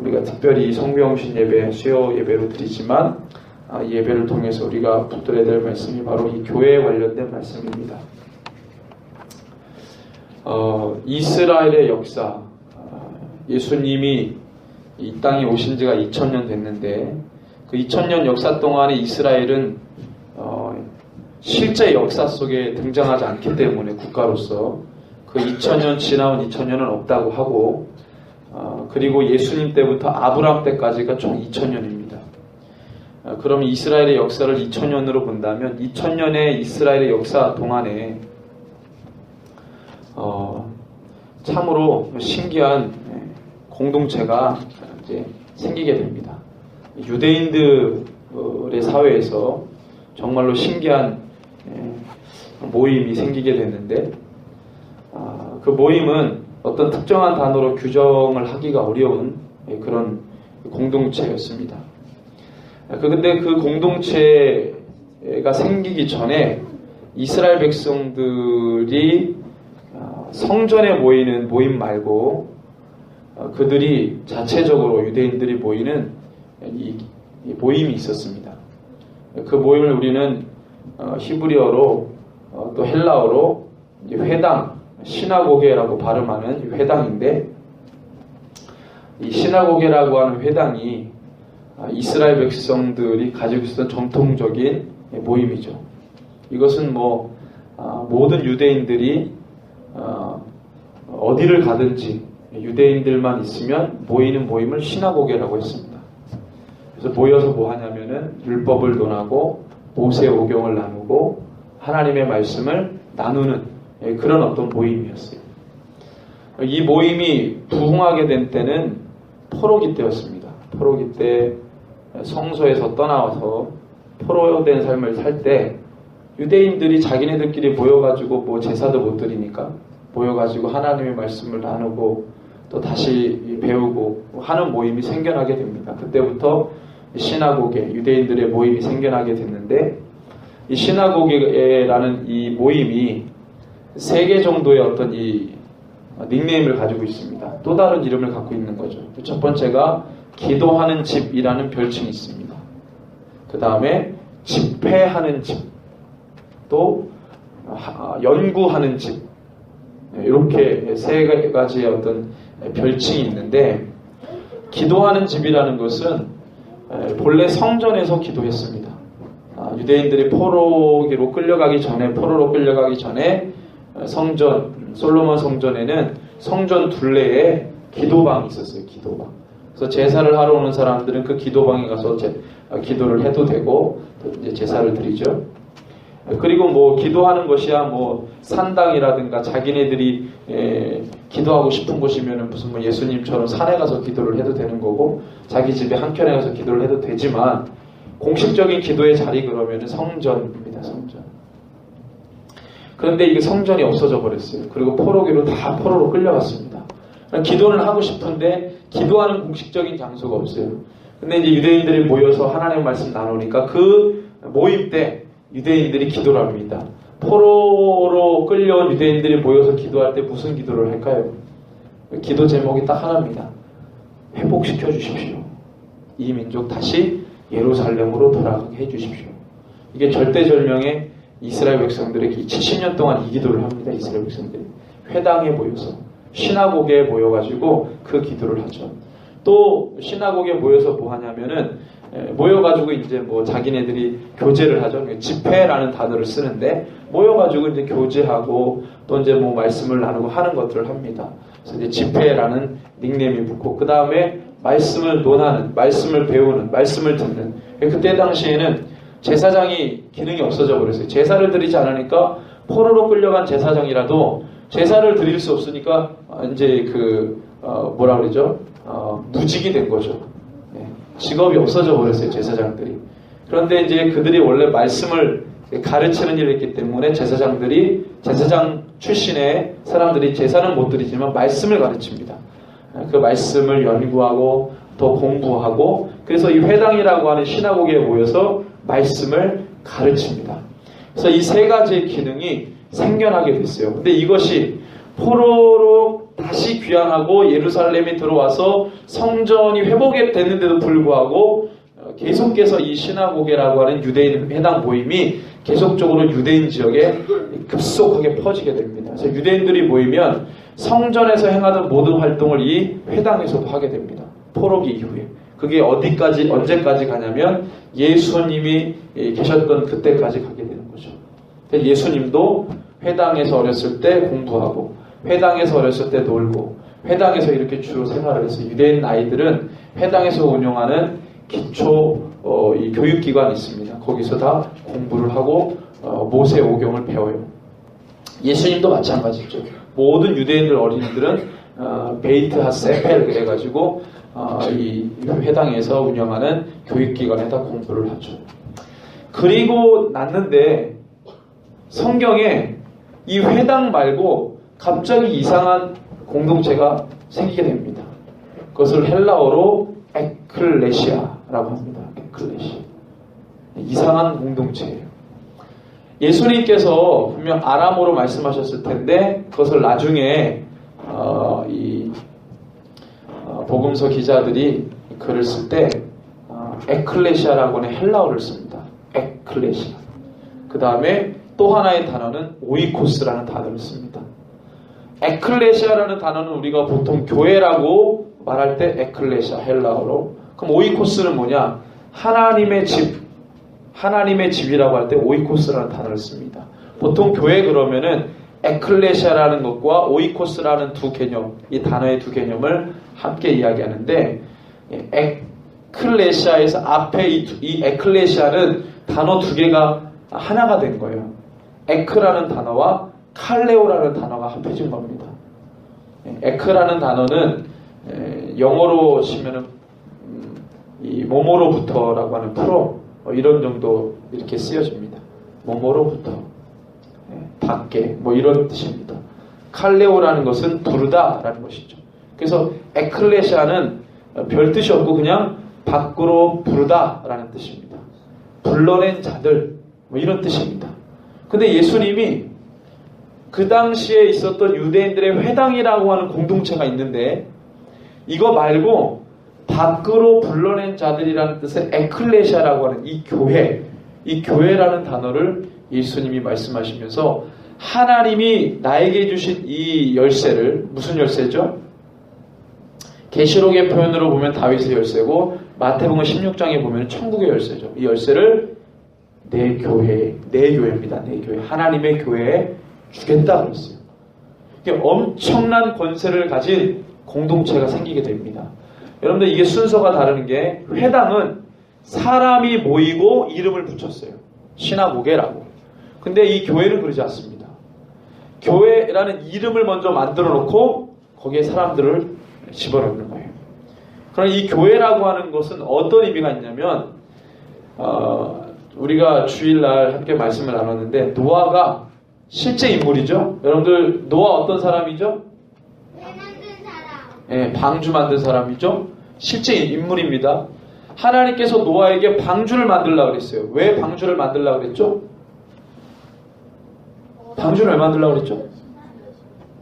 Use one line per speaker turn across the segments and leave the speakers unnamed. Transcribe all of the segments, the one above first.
우리가 특별히 성교영신 예배, 수요 예배로 드리지만 이 예배를 통해서 우리가 붙들어야 될 말씀이 바로 이 교회에 관련된 말씀입니다. 이스라엘의 역사, 예수님이 이 땅에 오신 지가 2000년 됐는데 그 2000년 역사 동안에 이스라엘은 실제 역사 속에 등장하지 않기 때문에 국가로서 그 2000년 지나온 2000년은 없다고 하고 그리고 예수님 때부터 아브라함 때까지가 총 2000년입니다. 그럼 이스라엘의 역사를 2000년으로 본다면 2000년의 이스라엘의 역사 동안에 참으로 신기한 공동체가 이제 생기게 됩니다. 유대인들의 사회에서 정말로 신기한 모임이 생기게 됐는데 그 모임은 어떤 특정한 단어로 규정을 하기가 어려운 그런 공동체였습니다. 근데 그 공동체가 생기기 전에 이스라엘 백성들이 성전에 모이는 모임 말고 그들이 자체적으로 유대인들이 모이는 이 모임이 있었습니다. 그 모임을 우리는 히브리어로 또 헬라어로 회당, 시나고게라고 발음하는 회당인데 이 시나고게라고 하는 회당이 이스라엘 백성들이 가지고 있었던 전통적인 모임이죠. 이것은 모든 유대인들이 어디를 가든지 유대인들만 있으면 모이는 모임을 시나고게라고 했습니다. 그래서 모여서 뭐 하냐면은 율법을 논하고 모세 오경을 나누고 하나님의 말씀을 나누는 그런 어떤 모임이었어요. 이 모임이 부흥하게 된 때는 포로기 때였습니다. 포로기 때 성소에서 떠나와서 포로된 삶을 살 때 유대인들이 자기네들끼리 모여가지고 뭐 제사도 못 드리니까 모여가지고 하나님의 말씀을 나누고 또 다시 배우고 하는 모임이 생겨나게 됩니다. 그때부터 시나고게, 유대인들의 모임이 생겨나게 됐는데 이 시나고게라는 이 모임이 3개 정도의 어떤 이 닉네임을 가지고 있습니다. 또 다른 이름을 갖고 있는 거죠. 첫 번째가 기도하는 집이라는 별칭이 있습니다. 그 다음에 집회하는 집, 또 연구하는 집, 이렇게 3가지의 어떤 별칭이 있는데 기도하는 집이라는 것은 본래 성전에서 기도했습니다. 유대인들이 포로로 끌려가기 전에 성전, 솔로몬 성전에는 성전 둘레에 기도방이 있었어요. 기도방. 그래서 제사를 하러 오는 사람들은 그 기도방에 가서 기도를 해도 되고 또 이제 제사를 드리죠. 그리고 뭐 기도하는 것이야 뭐 산당이라든가 자기네들이 기도하고 싶은 곳이면은 무슨 뭐 예수님처럼 산에 가서 기도를 해도 되는 거고 자기 집에 한켠에 가서 기도를 해도 되지만 공식적인 기도의 자리 그러면은 성전입니다. 성전. 그런데 이게 성전이 없어져 버렸어요. 그리고 포로기로 다 포로로 끌려갔습니다. 기도는 하고 싶은데 기도하는 공식적인 장소가 없어요. 근데 이제 유대인들이 모여서 하나님의 말씀 나누니까 그 모임 때 유대인들이 기도를 합니다. 포로로 끌려온 유대인들이 모여서 기도할 때 무슨 기도를 할까요? 기도 제목이 딱 하나입니다. 회복시켜 주십시오. 이 민족 다시 예루살렘으로 돌아가게 해주십시오. 이게 절대절명의 이스라엘 백성들에게 70년 동안 이 기도를 합니다. 이스라엘 백성들이 회당에 모여서 시나고게에 모여가지고 그 기도를 하죠. 또 시나고게에 모여서 뭐 하냐면은 모여가지고 이제 뭐 자기네들이 교제를 하죠. 집회라는 단어를 쓰는데 모여가지고 이제 교제하고 또 이제 뭐 말씀을 나누고 하는 것들을 합니다. 그래서 이제 집회라는 닉네임이 붙고 그 다음에 말씀을 논하는, 말씀을 배우는, 말씀을 듣는. 그때 당시에는 제사장이 기능이 없어져 버렸어요. 제사를 드리지 않으니까 포로로 끌려간 제사장이라도 제사를 드릴 수 없으니까 이제 뭐라 그러죠? 무직이 된 거죠. 직업이 없어져 버렸어요. 제사장들이. 그런데 이제 그들이 원래 말씀을 가르치는 일을 했기 때문에 제사장 출신의 사람들이 제사는 못 드리지만 말씀을 가르칩니다. 그 말씀을 연구하고 또 공부하고 그래서 이 회당이라고 하는 시나고게에 모여서 말씀을 가르칩니다. 그래서 이 3가지의 기능이 생겨나게 됐어요. 근데 이것이 포로로 다 다시 귀환하고 예루살렘에 들어와서 성전이 회복됐는데도 불구하고 계속해서 이 시나고게라고 하는 유대인 회당 모임이 계속적으로 유대인 지역에 급속하게 퍼지게 됩니다. 그래서 유대인들이 모이면 성전에서 행하던 모든 활동을 이 회당에서도 하게 됩니다. 포로기 이후에. 그게 어디까지, 언제까지 가냐면 예수님이 계셨던 그때까지 가게 되는 거죠. 예수님도 회당에서 어렸을 때 공부하고, 회당에서 어렸을 때 놀고, 회당에서 이렇게 주로 생활을 했어요. 유대인 아이들은 회당에서 운영하는 기초 이 교육기관이 있습니다. 거기서 다 공부를 하고 모세 오경을 배워요. 예수님도 마찬가지죠. 모든 유대인들 어린이들은 베이트 하세펠 그래가지고 이 회당에서 운영하는 교육기관에다 공부를 하죠. 그리고 났는데 성경에 이 회당 말고 갑자기 이상한 공동체가 생기게 됩니다. 그것을 헬라어로 에클레시아라고 합니다. 에클레시아. 이상한 공동체예요. 예수님께서 분명 아람어로 말씀하셨을 텐데 그것을 나중에 복음서 기자들이 글을 쓸 때 에클레시아라고 하는 헬라어를 씁니다. 에클레시아. 그 다음에 또 하나의 단어는 오이코스라는 단어를 씁니다. 에클레시아라는 단어는 우리가 보통 교회라고 말할 때 에클레시아 헬라어로. 그럼 오이코스는 뭐냐? 하나님의 집, 하나님의 집이라고 할 때 오이코스라는 단어를 씁니다. 보통 교회 그러면은 에클레시아라는 것과 오이코스라는 두 개념, 이 단어의 두 개념을 함께 이야기하는데, 에클레시아에서 앞에 이 에클레시아는 단어 두 개가 하나가 된 거예요. 에크라는 단어와 칼레오라는 단어가 합해진 겁니다. 에크라는 단어는 영어로 치면은 이 뭐뭐로부터라고 하는 프로 이런 정도 이렇게 쓰여집니다. 뭐뭐로부터 밖에 뭐 이런 뜻입니다. 칼레오라는 것은 부르다라는 것이죠. 그래서 에클레시아는 별 뜻이 없고 그냥 밖으로 부르다라는 뜻입니다. 불러낸 자들 뭐 이런 뜻입니다. 근데 예수님이 그 당시에 있었던 유대인들의 회당이라고 하는 공동체가 있는데 이거 말고 밖으로 불러낸 자들이라는 뜻의 에클레시아라고 하는 이 교회라는 단어를 예수님이 말씀하시면서 하나님이 나에게 주신 이 열쇠를, 무슨 열쇠죠? 계시록의 표현으로 보면 다윗의 열쇠고 마태복음 16장에 보면 천국의 열쇠죠. 이 열쇠를 내 교회입니다. 내 교회. 하나님의 교회에 주겠다 그랬어요. 이게 엄청난 권세를 가진 공동체가 생기게 됩니다. 여러분들 이게 순서가 다른 게 회당은 사람이 모이고 이름을 붙였어요. 시나고게라고. 근데 이 교회는 그러지 않습니다. 교회라는 이름을 먼저 만들어 놓고 거기에 사람들을 집어넣는 거예요. 그럼 이 교회라고 하는 것은 어떤 의미가 있냐면 우리가 주일날 함께 말씀을 나눴는데 노아가 실제 인물이죠. 여러분들 노아 어떤 사람이죠? 방주 만든 사람이죠. 실제 인물입니다. 하나님께서 노아에게 방주를 만들려고 그랬어요. 왜 방주를 만들려고 그랬죠? 방주를 왜 만들려고 그랬죠?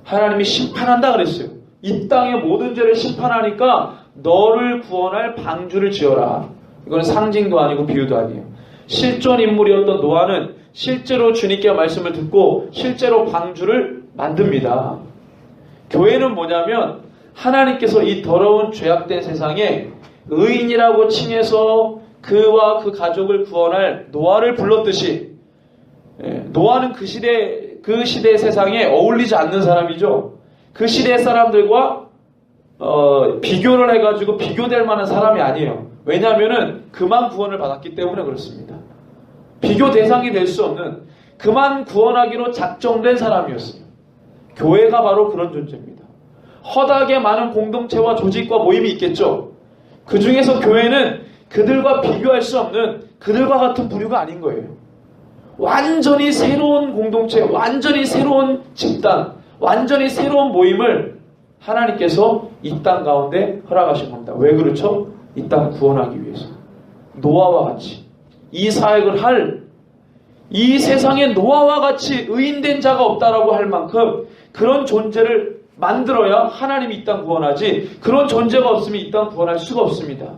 하나님이 심판한다 그랬어요. 이 땅의 모든 죄를 심판하니까 너를 구원할 방주를 지어라. 이건 상징도 아니고 비유도 아니에요. 실존 인물이었던 노아는 실제로 주님께 말씀을 듣고 실제로 방주를 만듭니다. 교회는 뭐냐면 하나님께서 이 더러운 죄악된 세상에 의인이라고 칭해서 그와 그 가족을 구원할 노아를 불렀듯이 노아는 그 시대 세상에 어울리지 않는 사람이죠. 그 시대 사람들과 비교를 해가지고 비교될 만한 사람이 아니에요. 왜냐하면은 그만 구원을 받았기 때문에 그렇습니다. 비교 대상이 될 수 없는 그만 구원하기로 작정된 사람이었어요. 교회가 바로 그런 존재입니다. 허다하게 많은 공동체와 조직과 모임이 있겠죠. 그 중에서 교회는 그들과 비교할 수 없는 그들과 같은 부류가 아닌 거예요. 완전히 새로운 공동체, 완전히 새로운 집단, 완전히 새로운 모임을 하나님께서 이 땅 가운데 허락하신 겁니다. 왜 그렇죠? 이 땅 구원하기 위해서. 노아와 같이 이 사역을 할, 이 세상에 노아와 같이 의인된 자가 없다라고 할 만큼 그런 존재를 만들어야 하나님이 이 땅 구원하지, 그런 존재가 없으면 이 땅 구원할 수가 없습니다.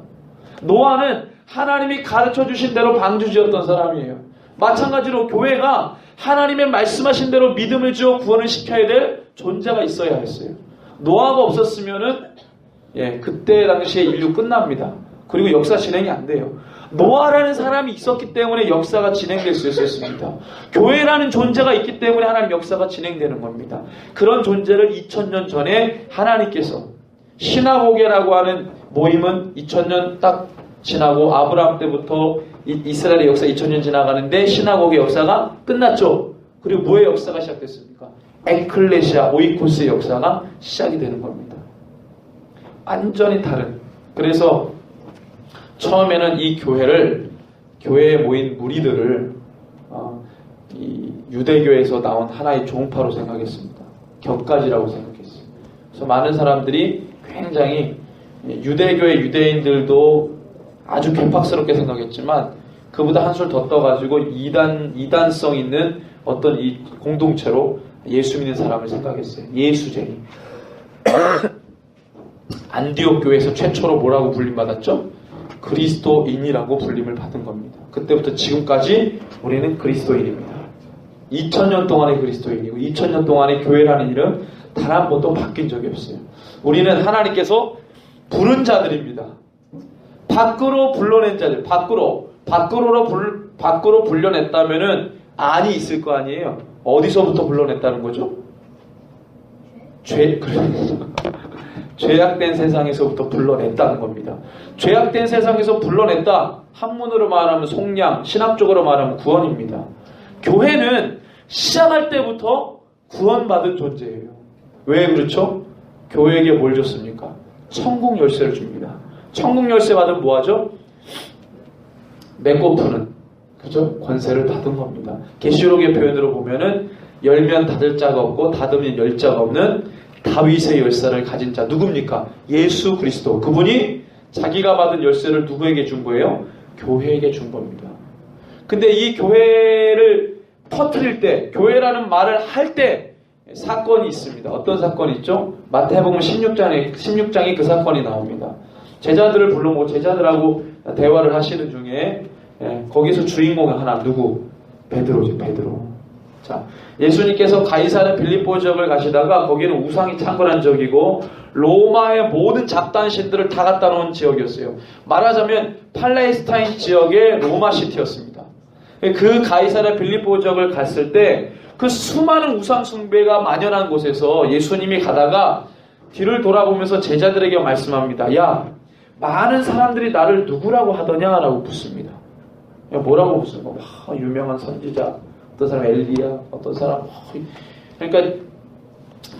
노아는 하나님이 가르쳐 주신 대로 방주지었던 사람이에요. 마찬가지로 교회가 하나님의 말씀하신 대로 믿음을 주어 구원을 시켜야 될 존재가 있어야 했어요. 노아가 없었으면은 그때 당시에 인류 끝납니다. 그리고 역사 진행이 안 돼요. 노아라는 사람이 있었기 때문에 역사가 진행될 수 있었습니다. 교회라는 존재가 있기 때문에 하나님 역사가 진행되는 겁니다. 그런 존재를 2000년 전에 하나님께서, 시나고게라고 하는 모임은 2000년 딱 지나고 아브라함 때부터 이스라엘의 역사 2000년 지나가는데 시나고게 역사가 끝났죠. 그리고 뭐의 역사가 시작됐습니까? 에클레시아, 오이코스의 역사가 시작이 되는 겁니다. 완전히 다른. 그래서 처음에는 이 교회에 모인 무리들을 이 유대교에서 나온 하나의 종파로 생각했습니다. 격가지라고 생각했어요. 그래서 많은 사람들이 굉장히 유대교의 유대인들도 아주 괴팍스럽게 생각했지만 그보다 한술 더 떠가지고 이단성 있는 어떤 이 공동체로 예수 믿는 사람을 생각했어요. 예수쟁이. 안디옥 교회에서 최초로 뭐라고 불림받았죠? 그리스도인이라고 불림을 받은 겁니다. 그때부터 지금까지 우리는 그리스도인입니다. 2000년 동안의 그리스도인이고 2000년 동안의 교회라는 이름 단 한 번도 바뀐 적이 없어요. 우리는 하나님께서 부른 자들입니다. 밖으로 불러낸 자들, 밖으로 불려냈다면은 안이 있을 거 아니에요. 어디서부터 불러냈다는 거죠? 죄악된 세상에서부터 불러냈다는 겁니다. 죄악된 세상에서 불러냈다. 한문으로 말하면 속량, 신학적으로 말하면 구원입니다. 교회는 시작할 때부터 구원받은 존재예요. 왜 그렇죠? 교회에게 뭘 줬습니까? 천국 열쇠를 줍니다. 천국 열쇠 받으면 뭐하죠? 맺고 푸는, 그죠? 권세를 받은 겁니다. 계시록의 표현으로 보면은 열면 닫을 자가 없고 닫으면 열 자가 없는 다윗의 열쇠를 가진 자 누굽니까? 예수 그리스도. 그분이 자기가 받은 열쇠를 누구에게 준 거예요? 교회에게 준 겁니다. 근데 이 교회를 퍼뜨릴 때, 교회라는 말을 할 때 사건이 있습니다. 어떤 사건이 있죠? 마태복음 16장에 그 사건이 나옵니다. 제자들을 불러모고 제자들하고 대화를 하시는 중에 거기서 주인공이 하나, 누구? 베드로죠. 베드로. 자, 예수님께서 가이사랴 빌립보 지역을 가시다가 거기는 우상이 창궐한 지역이고 로마의 모든 잡단신들을 다 갖다 놓은 지역이었어요. 말하자면 팔레스타인 지역의 로마시티였습니다. 그 가이사랴 빌립보 지역을 갔을 때 그 수많은 우상 숭배가 만연한 곳에서 예수님이 가다가 뒤를 돌아보면서 제자들에게 말씀합니다. 야, 많은 사람들이 나를 누구라고 하더냐? 라고 묻습니다. 야, 뭐라고 묻습니까? 유명한 선지자, 어떤 사람 엘리야, 어떤 사람 그러니까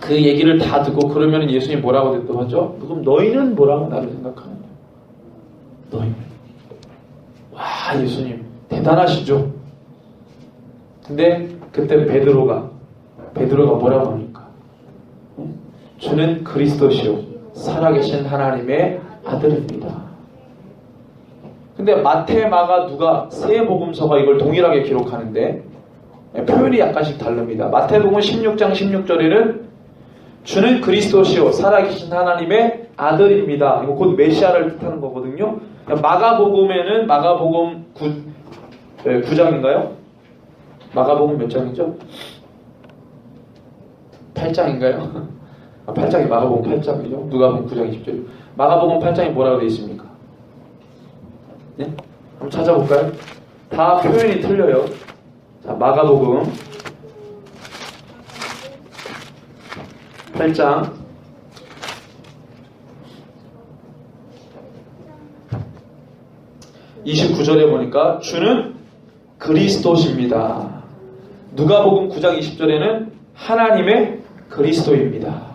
그 얘기를 다 듣고 그러면 예수님이 뭐라고 대답하죠? 그럼 너희는 뭐라고 나를 생각하느냐? 너희는. 와, 예수님 대단하시죠? 근데 그때 베드로가 뭐라고 합니까? 주는 그리스도시요 살아계신 하나님의 아들입니다. 근데 마태, 마가, 누가 세 복음서가 이걸 동일하게 기록하는데 표현이 약간씩 다릅니다. 마태복음 16장 16절에는 주는 그리스도시요 살아계신 하나님의 아들입니다. 이거 곧 메시아를 뜻하는 거거든요. 마가복음에는 마가복음 9장인가요? 마가복음 몇 장이죠? 8장인가요? 8장이 마가복음 8장이죠. 누가복음 9장 20절. 마가복음 8장이 뭐라고 되어 있습니까? 네? 한번 찾아볼까요? 다 표현이 틀려요. 자, 마가복음 8장 29절에 보니까 주는 그리스도십니다. 누가복음 9장 20절에는 하나님의 그리스도입니다.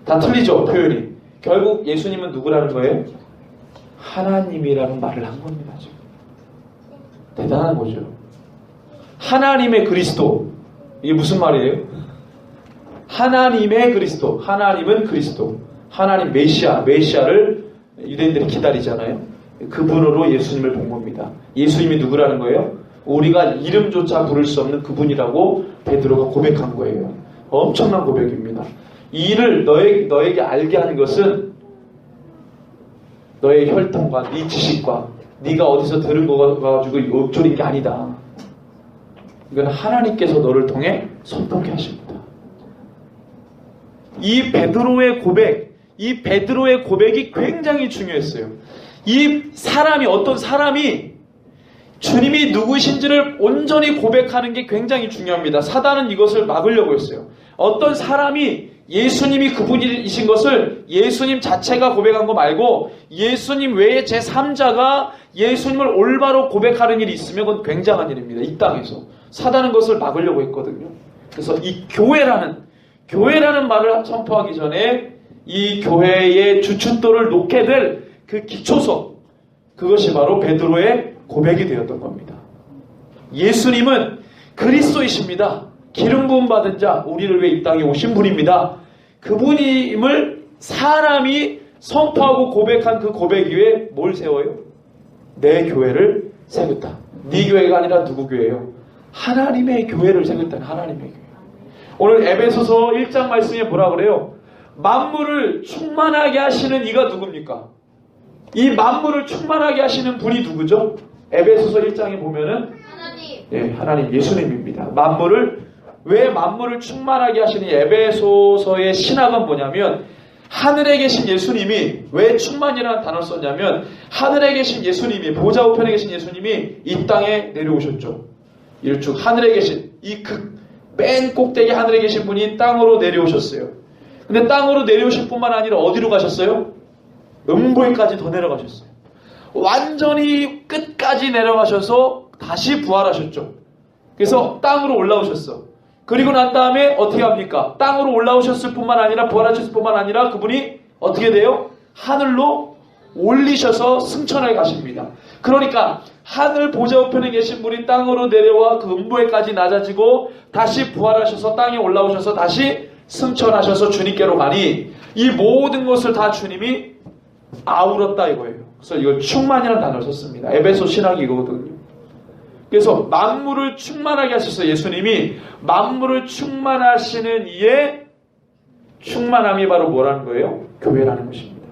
다 틀리죠, 표현이. 결국 예수님은 누구라는 거예요? 하나님이라는 말을 한 겁니다. 지금. 대단한 거죠. 하나님의 그리스도. 이게 무슨 말이에요? 하나님의 그리스도. 하나님은 그리스도. 하나님 메시아를 유대인들이 기다리잖아요. 그분으로 예수님을 본 겁니다. 예수님이 누구라는 거예요? 우리가 이름조차 부를 수 없는 그분이라고 베드로가 고백한 거예요. 엄청난 고백입니다. 이 일을 너에게 알게 하는 것은 너의 혈통과 네 지식과 네가 어디서 들은 거 가지고 읊조린 게 아니다. 이건 하나님께서 너를 통해 선포케 하십니다. 이 베드로의 고백이 굉장히 중요했어요. 어떤 사람이 주님이 누구신지를 온전히 고백하는 게 굉장히 중요합니다. 사단은 이것을 막으려고 했어요. 어떤 사람이 예수님이 그분이신 것을 예수님 자체가 고백한 거 말고 예수님 외에 제3자가 예수님을 올바로 고백하는 일이 있으면 그건 굉장한 일입니다. 이 땅에서. 사단은 그것을 막으려고 했거든요. 그래서 이 교회라는 말을 선포하기 전에 이 교회의 주춧돌을 놓게 될 그 기초석, 그것이 바로 베드로의 고백이 되었던 겁니다. 예수님은 그리스도이십니다. 기름 부음 받은 자, 우리를 위해 이 땅에 오신 분입니다. 그분임을 사람이 선포하고 고백한 그 고백 위에 뭘 세워요? 내 교회를 세웠다. 네 교회가 아니라 누구 교회예요? 하나님의 교회를 세웠다는 하나님의 교회. 오늘 에베소서 1장 말씀에 뭐라 그래요? 만물을 충만하게 하시는 이가 누굽니까? 이 만물을 충만하게 하시는 분이 누구죠? 에베소서 1장에 보면은 하나님 예수님입니다. 왜 만물을 충만하게 하시는 에베소서의 신학은 뭐냐면 하늘에 계신 예수님이 왜 충만이라는 단어를 썼냐면 하늘에 계신 예수님이 보좌 우편에 계신 예수님이 이 땅에 내려오셨죠. 일축 하늘에 계신 맨 꼭대기 하늘에 계신 분이 땅으로 내려오셨어요. 근데 땅으로 내려오실 뿐만 아니라 어디로 가셨어요? 음부에까지 더 내려가셨어요. 완전히 끝까지 내려가셔서 다시 부활하셨죠. 그래서 땅으로 올라오셨어. 그리고 난 다음에 어떻게 합니까? 땅으로 올라오셨을 뿐만 아니라 부활하셨을 뿐만 아니라 그분이 어떻게 돼요? 하늘로 올리셔서 승천해 가십니다. 그러니까 하늘 보좌 우편에 계신 분이 땅으로 내려와 그 음부에까지 낮아지고 다시 부활하셔서 땅에 올라오셔서 다시 승천하셔서 주님께로 가니 이 모든 것을 다 주님이 아우렀다 이거예요. 그래서 이걸 충만이라는 단어를 썼습니다. 에베소 신학이 이거거든요. 그래서 만물을 충만하게 하셔서 예수님이 만물을 충만하시는 이의 충만함이 바로 뭐라는 거예요? 교회라는 것입니다.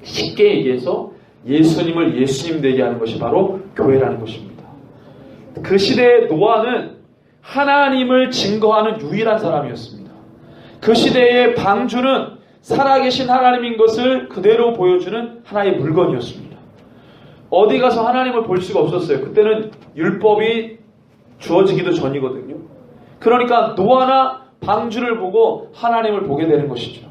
쉽게 얘기해서 예수님을 예수님 되게 하는 것이 바로 교회라는 것입니다. 그 시대의 노아는 하나님을 증거하는 유일한 사람이었습니다. 그 시대의 방주는 살아계신 하나님인 것을 그대로 보여주는 하나의 물건이었습니다. 어디 가서 하나님을 볼 수가 없었어요. 그때는 율법이 주어지기도 전이거든요. 그러니까 노아나 방주를 보고 하나님을 보게 되는 것이죠.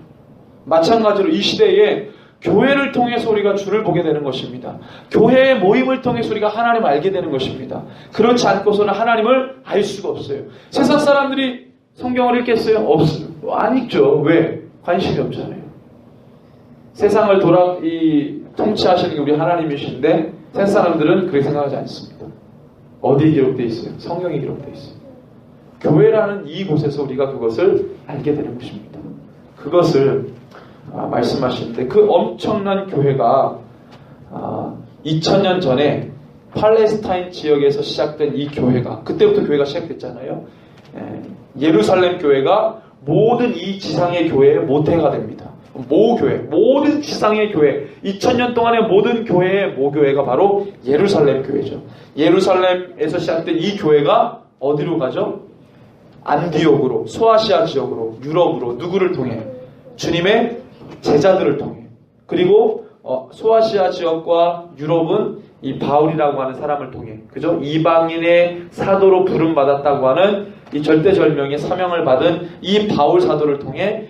마찬가지로 이 시대에 교회를 통해서 우리가 주를 보게 되는 것입니다. 교회의 모임을 통해서 우리가 하나님을 알게 되는 것입니다. 그렇지 않고서는 하나님을 알 수가 없어요. 세상 사람들이 성경을 읽겠어요? 없어요. 안 읽죠. 왜? 관심이 없잖아요. 세상을 통치하시는 게 우리 하나님이신데 세상 사람들은 그렇게 생각하지 않습니다. 어디에 기록되어 있어요? 성경에 기록되어 있어요. 교회라는 이곳에서 우리가 그것을 알게 되는 것입니다. 그것을 말씀하시는데 그 엄청난 교회가 2000년 전에 팔레스타인 지역에서 시작된 이 교회가 그때부터 교회가 시작됐잖아요. 예루살렘 교회가 모든 이 지상의 교회의 모태가 됩니다. 모교회, 모든 지상의 교회, 2000년 동안의 모든 교회의 모교회가 바로 예루살렘 교회죠. 예루살렘에서 시작된 이 교회가 어디로 가죠? 안디옥으로, 소아시아 지역으로, 유럽으로 누구를 통해? 주님의 제자들을 통해. 그리고 소아시아 지역과 유럽은 이 바울이라고 하는 사람을 통해, 그죠? 이방인의 사도로 부름받았다고 하는 이 절대절명의 사명을 받은 이 바울 사도를 통해